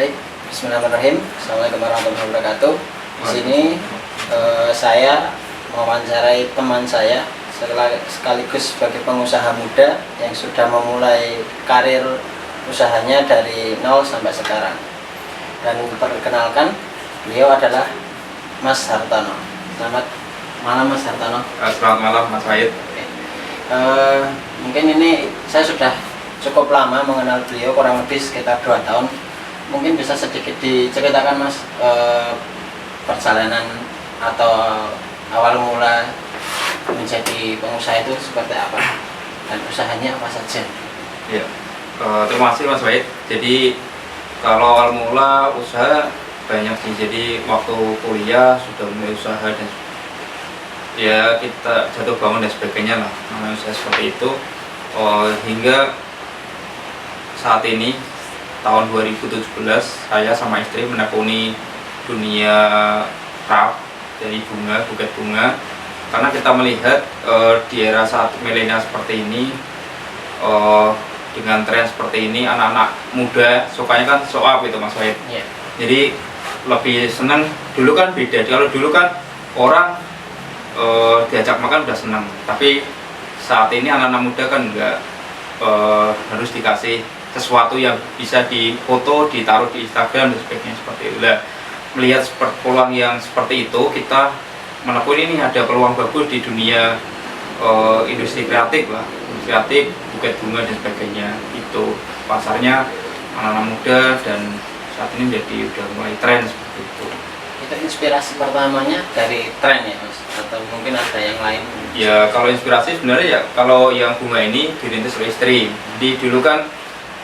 Baik, Bismillahirrahmanirrahim. Assalamualaikum warahmatullahi wabarakatuh. Di sini saya mewawancarai teman saya sekaligus sebagai pengusaha muda yang sudah memulai karir usahanya dari nol sampai sekarang. Dan perkenalkan, beliau adalah Mas Hartono. Selamat malam Mas Hartono. Selamat malam Mas Wahid. Mungkin ini saya sudah cukup lama mengenal beliau, kurang lebih sekitar 2 tahun. Mungkin bisa sedikit diceritakan Mas, perjalanan atau awal mula menjadi pengusaha itu seperti apa dan usahanya apa saja? Ya, terima kasih Mas Wahid. Jadi kalau awal mula usaha banyak sih. Jadi waktu kuliah sudah mulai usaha dan ya kita jatuh bangun dan sebagainya lah, namanya usaha seperti itu. Hingga saat ini tahun 2017 saya sama istri menekuni dunia craft dari bunga, buket bunga, karena kita melihat di era saat milenial seperti ini, dengan tren seperti ini, anak-anak muda sukanya kan show up gitu Mas Wahid. Yeah. Jadi lebih senang, dulu kan beda, kalau dulu kan orang diajak makan udah senang, tapi saat ini anak-anak muda kan enggak, harus dikasih sesuatu yang bisa difoto, ditaruh di Instagram dan sebagainya seperti itu. Nah, melihat peluang yang seperti itu, kita menekuni ini ada peluang bagus di dunia industri kreatif lah, kreatif, buket bunga dan sebagainya. Itu pasarnya anak-anak muda dan saat ini jadi udah mulai tren seperti itu. Itu inspirasi pertamanya dari tren ya Mas? Atau mungkin ada yang lain? Ya kalau inspirasi sebenarnya ya kalau yang bunga ini dirintis oleh istri. Jadi dulu kan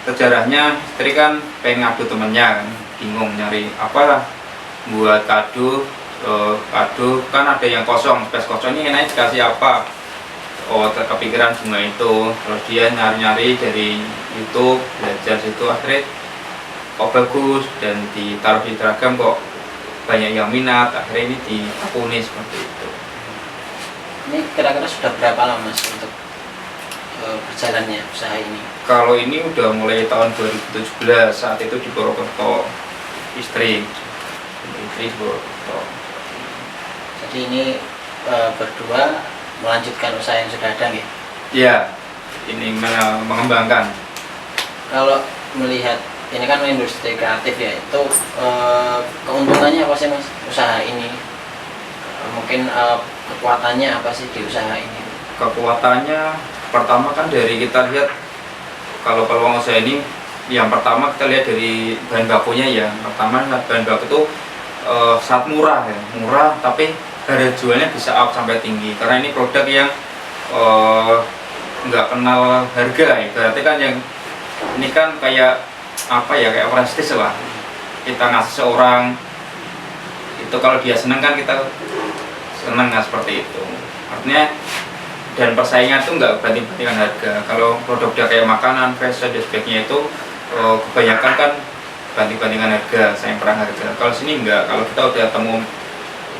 sejarahnya istri kan pengen ngadu temennya kan, bingung nyari apa buat kado, kado kan ada yang kosong, space kosong ini enaknya dikasih apa. Kepikiran bunga itu, terus dia nyari-nyari dari YouTube, belajar situ, akhirnya kok bagus dan ditaruh di Instagram kok banyak yang minat, akhirnya ini ditekuni seperti itu. Ini kira-kira sudah berapa lama Mas untuk berjalannya usaha ini? Kalau ini udah mulai tahun 2017, saat itu di Purwokerto, istri di Purwokerto. Jadi ini berdua melanjutkan usaha yang sudah ada nih? Iya, ini mengembangkan. Kalau melihat ini kan industri kreatif ya, itu keuntungannya apa sih Mas usaha ini? Mungkin kekuatannya apa sih di usaha ini? Kekuatannya pertama kan dari kita lihat kalau peluang usaha ini, yang pertama kita lihat dari bahan bakunya ya. Pertama bahan baku itu sangat murah ya, murah tapi harga jualnya bisa up sampai tinggi karena ini produk yang nggak kenal harga ya. Berarti kan yang ini kan kayak apa ya, kayak prestis lah. Kita ngasih seorang itu, kalau dia senang kan kita senang, nggak seperti itu. Artinya dan persaingan itu nggak banding-bandingkan harga. Kalau produk dia kayak makanan, fashion dan sebagainya itu kebanyakan kan banding-bandingkan harga, sayang perang harga. Kalau sini enggak, kalau kita udah temu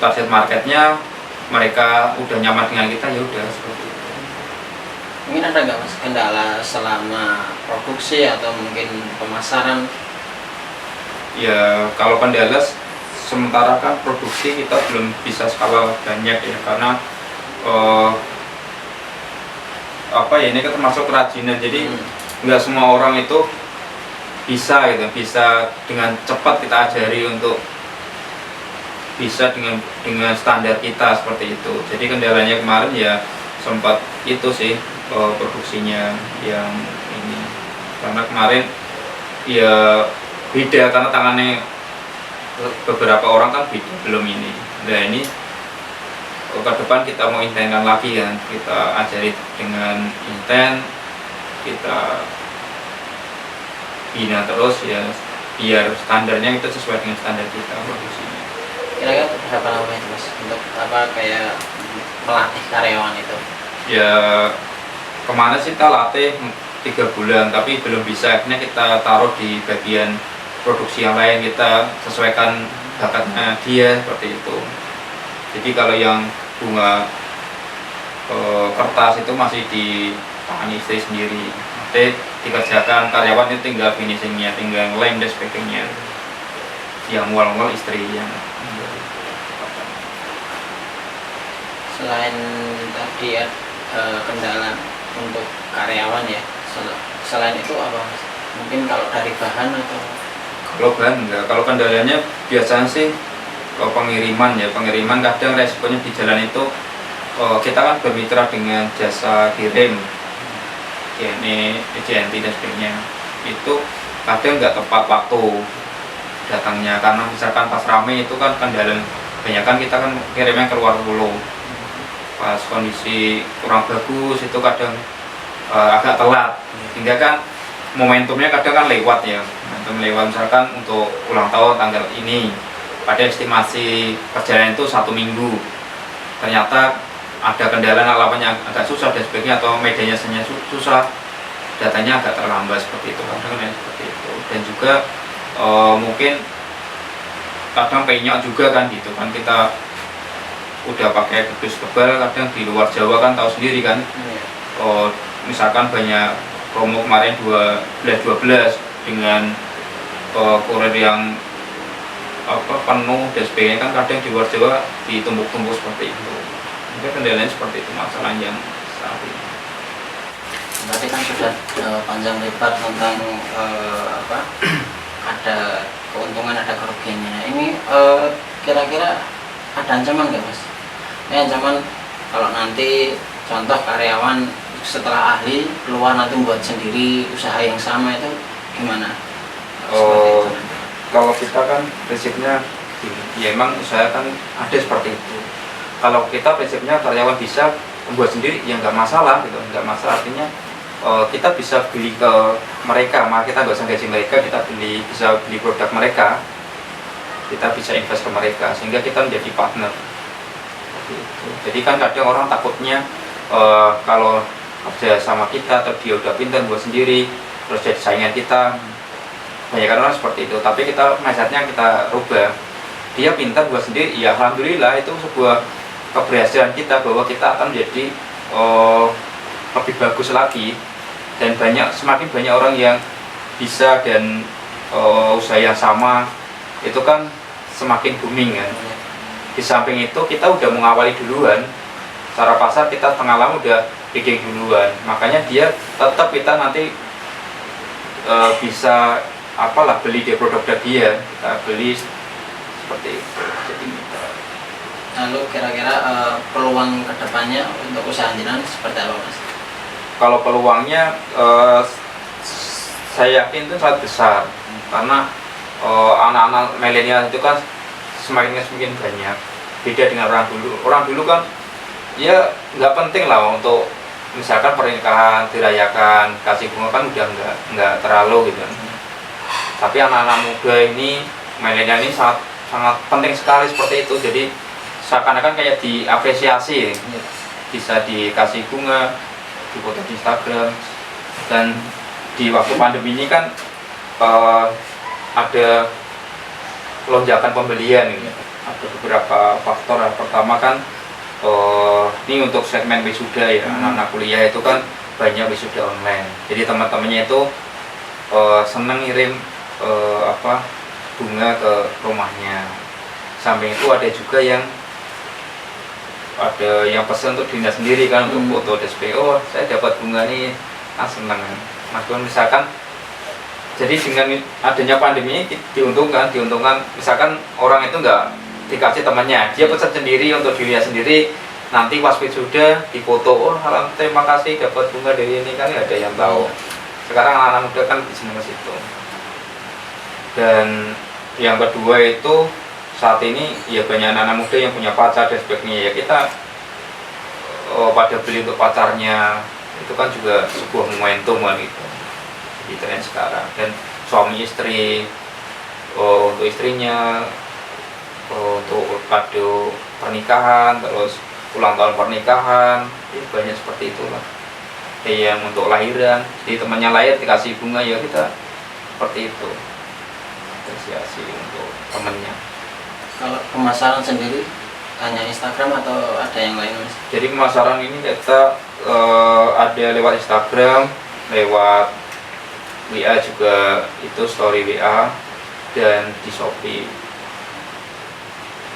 target marketnya, mereka udah nyaman dengan kita, ya udah seperti itu. Mungkin ada nggak Mas kendala selama produksi atau mungkin pemasaran? Ya kalau kendala sementara kan produksi kita belum bisa skala banyak ya, karena apa ya, ini kan termasuk kerajinan, jadi nggak semua orang itu bisa gitu, bisa dengan cepat kita ajari untuk bisa dengan standar kita seperti itu. Jadi kendalanya kemarin ya sempat itu sih, produksinya yang ini, karena kemarin ya beda karena tangannya beberapa orang kan beda, belum ini. Nah ini ke depan kita mau intenkan lagi kan, kita ajari dengan intent, kita bina terus ya, biar standarnya itu sesuai dengan standar kita produksinya. Kira-kira berapa lama itu Mas untuk apa kayak melatih karyawan itu? Ya kemarin sih kita latih 3 bulan tapi belum bisa, akhirnya kita taruh di bagian produksi yang lain, kita sesuaikan bakatnya dia seperti itu. Jadi kalau yang bunga kertas itu masih di tangan istri sendiri, nanti dikerjakan karyawan itu tinggal finishingnya, tinggal lem dan sebagainya. yang mual-mual istri yang Selain tadi ya kendala untuk karyawan ya, selain itu apa Mas? Mungkin kalau dari bahan atau kalau bahan enggak, kalau kendalanya biasanya sih pengiriman ya, pengiriman kadang resikonya di jalan itu kita kan bermitra dengan jasa kirim JNE, JNT dan sebagainya, itu kadang nggak tepat waktu datangnya, karena misalkan pas rame itu kan kendala banyak kan kita kan kirimnya keluar pulau, pas kondisi kurang bagus itu kadang agak telat, sehingga kan momentumnya kadang kan lewat ya, momentum lewat. Misalkan untuk ulang tahun tanggal ini pada estimasi perjalanan itu 1 minggu, ternyata ada kendala lawannya agak susah dan sebagainya, atau medianya susah, datanya agak terlambat seperti itu, kadang kan seperti itu. Dan juga mungkin kadang penyok juga kan gitu kan, kita udah pakai kardus tebal, kadang di luar Jawa kan tahu sendiri kan, misalkan banyak promo kemarin 12 dengan kurir yang penuh dan sebagainya, kan kadang di luar Jawa ditumpuk-tumpuk seperti itu. Mungkin kendalanya seperti itu masalah yang saat ini. berarti kan sudah panjang lebar tentang ada keuntungan ada kerugiannya. Nah, ini kira-kira ada ancaman nggak Mas? Ancaman kalau nanti contoh karyawan setelah ahli keluar nanti buat sendiri usaha yang sama, itu gimana? Oh, kalau kita kan prinsipnya ya emang usaha kan ada seperti itu. Kalau kita prinsipnya karyawan bisa membuat sendiri ya nggak masalah gitu, nggak masalah. Artinya kita bisa beli ke mereka, maka kita nggak usah gaji mereka, kita bisa beli produk mereka, kita bisa invest ke mereka, sehingga kita menjadi partner. Jadi kan kadang orang takutnya kalau kerja sama kita atau dia udah pintar buat sendiri terus jadi saingan kita, banyak orang seperti itu. Tapi kita mindsetnya kita rubah, dia pintar buat sendiri ya alhamdulillah, itu sebuah keberhasilan kita bahwa kita akan menjadi lebih bagus lagi, dan semakin banyak orang yang bisa dan usaha yang sama itu kan semakin booming kan. Di samping itu kita udah mengawali duluan, secara pasar kita tengah lama udah bikin duluan, makanya dia tetap kita nanti bisa beli dia produk dia, kita beli seperti itu. Jadi, lalu kira-kira peluang kedepannya untuk usaha jenengan seperti apa Mas? kalau peluangnya saya yakin itu sangat besar, karena anak-anak milenial itu kan semakin banyak, beda dengan orang dulu kan ya nggak penting lah untuk misalkan pernikahan dirayakan kasih bunga, kan udah nggak terlalu gitu. Tapi anak-anak muda ini milenial ini sangat penting sekali seperti itu. Jadi seakan-akan kayak diapresiasi, bisa dikasih bunga, difoto di Instagram. Dan di waktu pandemi ini kan ada lonjakan pembelian ini. Ada beberapa faktor. Pertama kan ini untuk segmen wisuda ya, anak-anak kuliah itu kan banyak wisuda online. Jadi teman-temannya itu seneng ngirim bunga ke rumahnya. Samping itu ada juga yang pesan untuk dirinya sendiri kan, untuk foto DSPO, saya dapat bunga nih, seneng kan. Misalkan jadi dengan adanya pandemi ini diuntungkan misalkan orang itu nggak dikasih temannya, dia pesan sendiri untuk dirinya sendiri, nanti pas wisuda difoto, terima kasih dapat bunga dari ini, kan nggak ada yang tahu. Sekarang anak-anak muda kan senang ke situ. Dan yang kedua itu saat ini ya banyak anak-anak muda yang punya pacar dan sebagainya, ya kita pada beli untuk pacarnya, itu kan juga sebuah momentum kan gitu di tren sekarang. Dan suami istri untuk istrinya, untuk kado pernikahan, terus ulang tahun pernikahan, banyak seperti itulah. Yang untuk lahiran, jadi temannya lahir dikasih bunga, ya kita seperti itu, apresiasi untuk temannya. Kalau pemasaran sendiri hanya Instagram atau ada yang lain Mas? Jadi pemasaran ini kita ada lewat Instagram, lewat WA juga, itu story WA, dan di Shopee.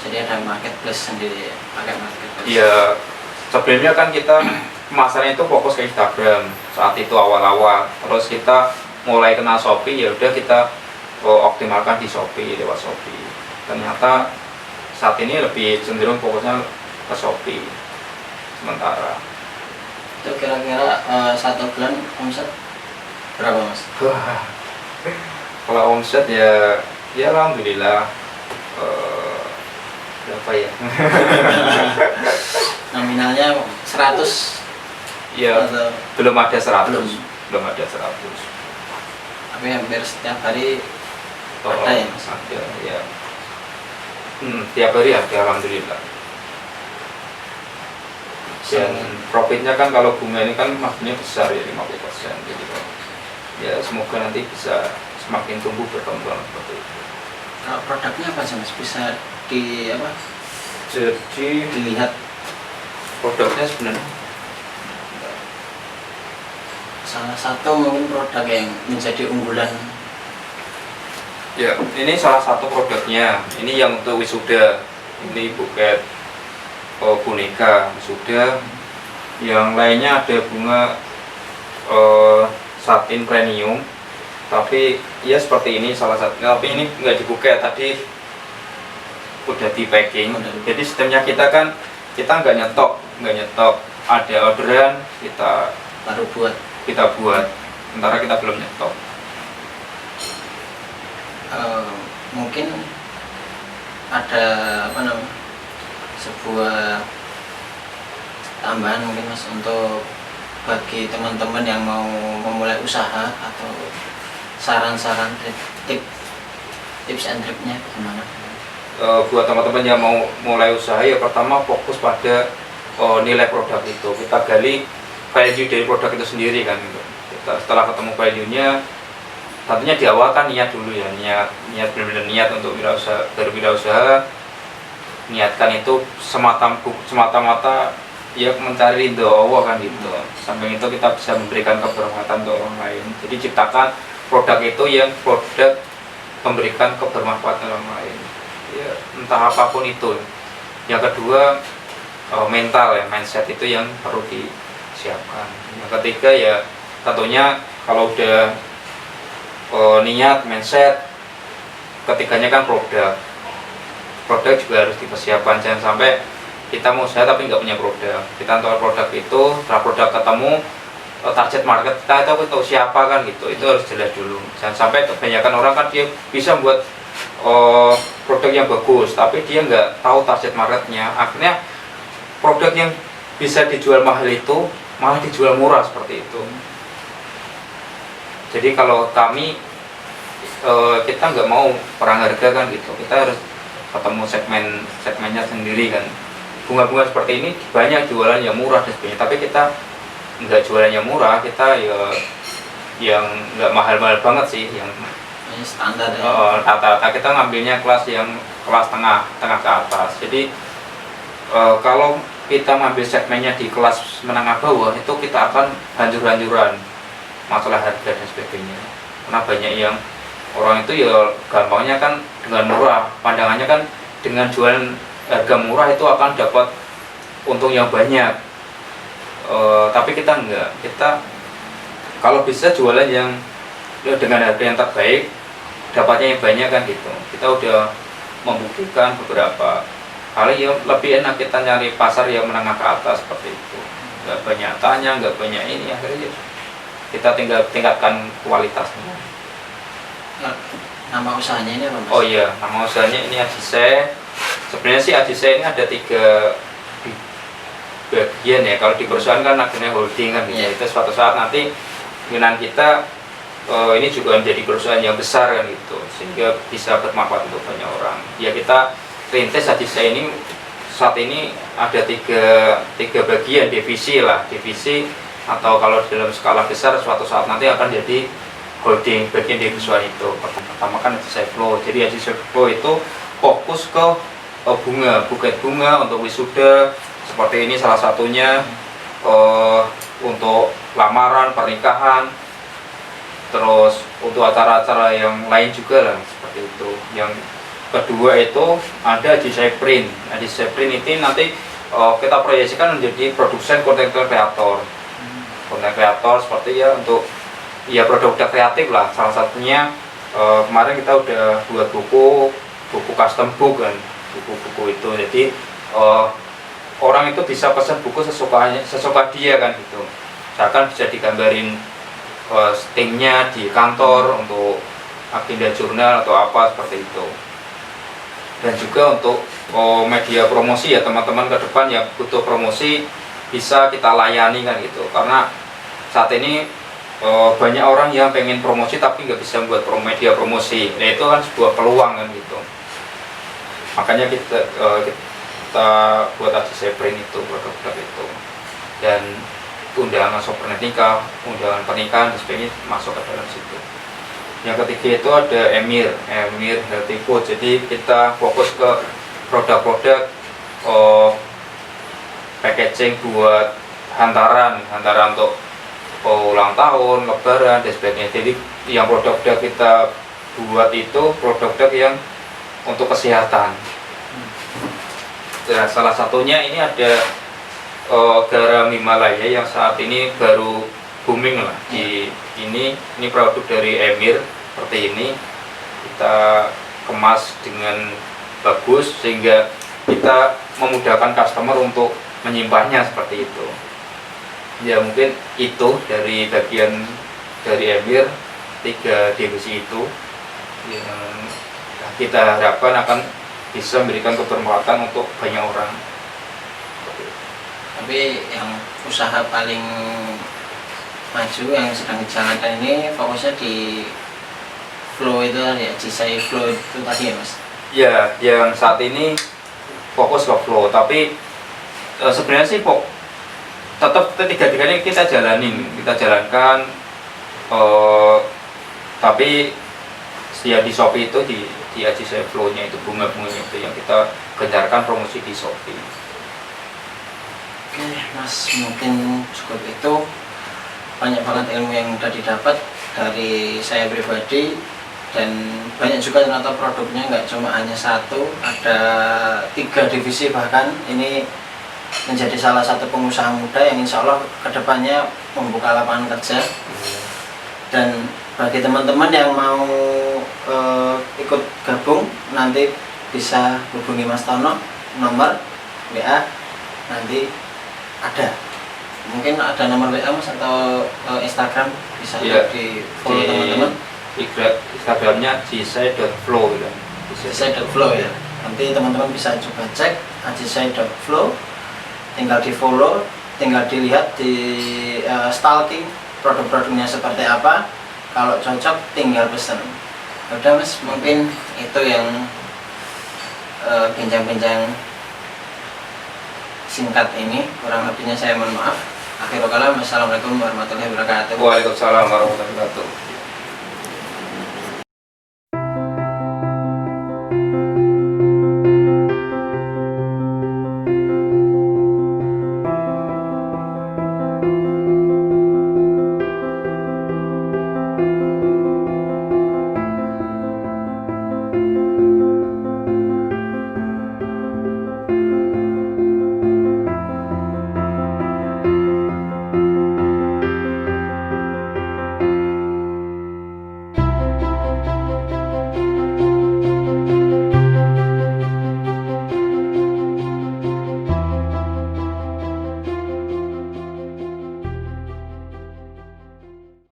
Jadi ada marketplace sendiri ya, pakai marketplace. Ya sebelumnya kan kita pemasarannya itu fokus ke Instagram saat itu awal-awal, terus kita mulai kenal Shopee, ya udah kita optimalkan di Shopee, lewat Shopee. Ternyata saat ini lebih cenderung fokusnya ke Shopee sementara. Itu kira-kira 1 bulan omset berapa mas? Wah, kalau omset ya alhamdulillah berapa ya? Nominalnya 100 Ya atau belum ada 100, belum? belum ada 100. Tapi hampir setiap hari Oh, ada ya mas? ada ya. Tiap hari ada alhamdulillah. Dan profitnya kan kalau bunga ini kan maksudnya besar ya 50%, jadi ya semoga nanti bisa semakin tumbuh berkembang seperti itu. Kalau produknya apa sih mas? Bisa di apa? Jadi Dilihat produknya sebenarnya salah satu mungkin produk yang menjadi unggulan. ya ini salah satu produknya. Ini yang untuk wisuda, ini buket boneka wisuda. Yang lainnya ada bunga satin premium, tapi ya seperti ini salah satu, tapi ini nggak dibuket, tadi udah di packing. Jadi sistemnya kita kan kita nggak nyetok, ada orderan kita Baru buat sementara kita belum nyetok. mungkin ada apa namanya, sebuah tambahan mungkin mas untuk bagi teman-teman yang mau memulai usaha, atau saran-saran tips and triknya gimana? Buat teman-teman yang mau mulai usaha, ya pertama fokus pada nilai produk itu. Kita gali value dari produk itu sendiri kan gitu. Setelah ketemu value-nya, tentunya di awal kan niat dulu ya, niat benar-benar niat untuk berwirausaha. Niatkan itu semata-mata ya mencari ridho Allah kan gitu. Sampai itu kita bisa memberikan kebermanfaatan untuk orang lain. Jadi ciptakan produk itu yang produk memberikan kebermanfaatan orang lain. Ya, entah apapun itu. Yang kedua mental ya, mindset itu yang perlu disiapkan. Yang ketiga ya tentunya kalau udah niat, mindset, ketiganya kan produk juga harus dipersiapkan. Jangan sampai kita mau usaha tapi nggak punya produk. Kita tahu produk itu, setelah produk ketemu, target market kita itu untuk siapa kan gitu, itu harus jelas dulu. Jangan sampai kebanyakan orang kan dia bisa buat produk yang bagus tapi dia nggak tahu target marketnya, akhirnya produk yang bisa dijual mahal itu malah dijual murah seperti itu. Jadi kalau kami kita nggak mau perang harga kan gitu, kita harus ketemu segmennya sendiri kan. Bunga-bunga seperti ini banyak jualan yang murah dan sebagainya, tapi kita nggak jualan yang murah, kita ya yang nggak mahal-mahal banget sih, yang Ini standar ya. rata-rata kita ngambilnya kelas tengah ke atas. Jadi kalau kita ngambil segmennya di kelas menengah bawah, itu kita akan hancur-hancuran masalah harga dan sebagainya. Karena banyak yang orang itu ya gampangnya kan dengan murah, pandangannya kan dengan jualan harga murah itu akan dapat untung yang banyak. Tapi kita enggak, kita kalau bisa jualan yang dengan harga yang terbaik, dapatnya yang banyak kan gitu. Kita udah membuktikan beberapa kali ya, lebih enak kita nyari pasar yang menengah ke atas seperti itu. Nggak banyak tanya, nggak banyak ini, akhirnya kita tinggal tingkatkan kualitasnya. Nama usahanya ini apa mas? Oh iya, nama usahanya ini Adise. Sebenarnya sih Adise ini ada 3 bagian ya. Kalau di perusahaan kan akhirnya holding kan gitu. Itu suatu saat nanti pimpinan kita ini juga menjadi perusahaan yang besar kan gitu, sehingga bisa bermanfaat untuk banyak orang. Ya kita rintis Adise ini saat ini ada tiga bagian, divisi atau kalau dalam skala besar suatu saat nanti akan jadi holding bagian di perusahaan itu. Pertama kan Adise Flow. Jadi Adise Flow itu fokus ke buket bunga untuk wisuda seperti ini salah satunya, untuk lamaran, pernikahan, terus untuk acara-acara yang lain juga lah seperti itu. Yang kedua itu ada Ajisai Print. Ajisai Print ini nanti kita proyeksikan menjadi produsen konten kreator. Konten kreator seperti ya untuk ya produk kreatif lah. Salah satunya kemarin kita udah buat buku custom book kan, buku-buku itu. Jadi orang itu bisa pesan buku sesuka dia kan gitu. Misalkan bisa digambarin stingnya di kantor untuk agenda jurnal atau apa seperti itu. Dan juga untuk media promosi ya teman-teman ke depan yang butuh promosi bisa kita layani kan gitu. Karena saat ini banyak orang yang pengen promosi tapi nggak bisa buat media promosi. Nah itu kan sebuah peluang kan gitu. Makanya kita buat Ajisai Print itu produk-produk itu. Dan undangan sopernet nikah, undangan pernikahan dan sebagainya masuk ke dalam situ. Yang ketiga itu ada Emir Healthy Food. Jadi kita fokus ke produk-produk packaging buat hantaran untuk ulang tahun, lebaran dan sebagainya. Jadi yang produk-produk kita buat itu produk-produk yang untuk kesehatan. Nah, salah satunya ini ada garam Himalaya yang saat ini baru booming lah di ini produk dari Emir seperti ini. Kita kemas dengan bagus sehingga kita memudahkan customer untuk menyimpannya seperti itu. Ya mungkin itu dari bagian dari Emir, 3 divisi itu yang kita harapkan akan bisa memberikan kebermanfaatan untuk banyak orang. Tapi yang usaha paling maju yang sedang dijalankan ini fokusnya di flow itu ya, Ajisai Flow itu tadi ya Mas? Ya, yang saat ini fokus ke flow, tapi sebenarnya sih tetap ketiga-tiganya kita jalankan, tapi ya di Shopee itu di Ajisai Flow-nya itu bunga-bunganya itu yang kita gencarkan promosi di Shopee. Oke Mas, mungkin cukup itu. Banyak banget ilmu yang udah didapat dari saya pribadi, dan banyak juga ternyata produknya nggak cuma hanya satu, ada 3 divisi. Bahkan ini menjadi salah satu pengusaha muda yang insya Allah kedepannya membuka lapangan kerja. Dan bagi teman-teman yang mau ikut gabung, nanti bisa hubungi Mas Tono, nomor WA nanti ada. Mungkin ada nomor WA Mas atau Instagram bisa di follow teman-teman. Instagramnya ajisai.flow ya. Ajisai.flow ya. Nanti teman-teman bisa coba cek ajisai.flow, tinggal di follow, tinggal dilihat, di stalking produk-produknya seperti apa. Kalau cocok tinggal pesen. Udah Mas, mungkin itu yang bincang-bincang singkat ini, kurang lebihnya saya mohon maaf. Akhirul kalam, wassalamualaikum warahmatullahi wabarakatuh. Waalaikumsalam warahmatullahi wabarakatuh.